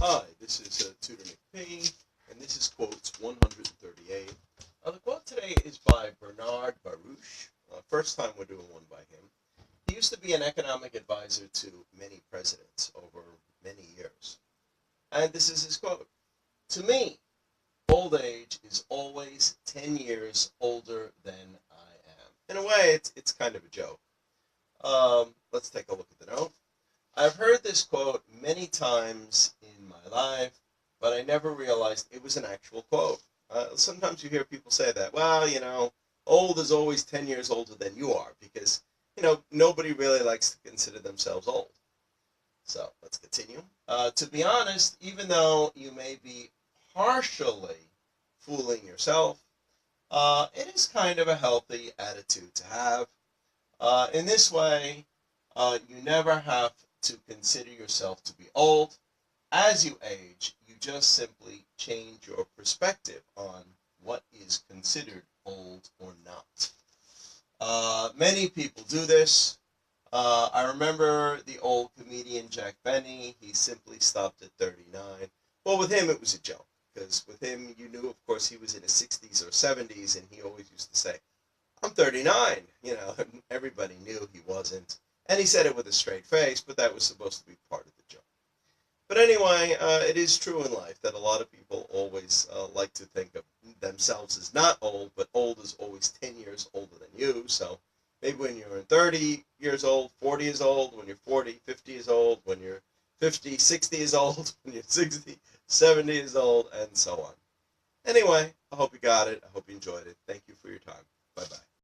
Hi, this is Tutor McP, and this is quotes 138. The quote today is by Bernard Barush. First time we're doing one by him. He used to be an economic advisor to many presidents over many years. And this is his quote. To me, old age is always 10 years older than I am. In a way, it's kind of a joke. Let's take a look at the note. I've heard this quote many times in my life, but I never realized it was an actual quote. Sometimes you hear people say that, well, old is always 10 years older than you are because, nobody really likes to consider themselves old. So let's continue. To be honest, even though you may be partially fooling yourself, it is kind of a healthy attitude to have. In this way, you never have to consider yourself to be old. As you age, you just simply change your perspective on what is considered old or not. Many people do this. I remember the old comedian Jack Benny. He simply stopped at 39. Well, with him, it was a joke. Because with him, you knew, of course, he was in his 60s or 70s, and he always used to say, I'm 39. Everybody knew he wasn't. And he said it with a straight face, but that was supposed to be part of the joke. But anyway, it is true in life that a lot of people always like to think of themselves as not old, but old is always 10 years older than you. So maybe when you're 30 years old, 40 years old, when you're 40, 50 years old, when you're 50, 60 years old, when you're 60, 70 years old, and so on. Anyway, I hope you got it. I hope you enjoyed it. Thank you for your time. Bye-bye.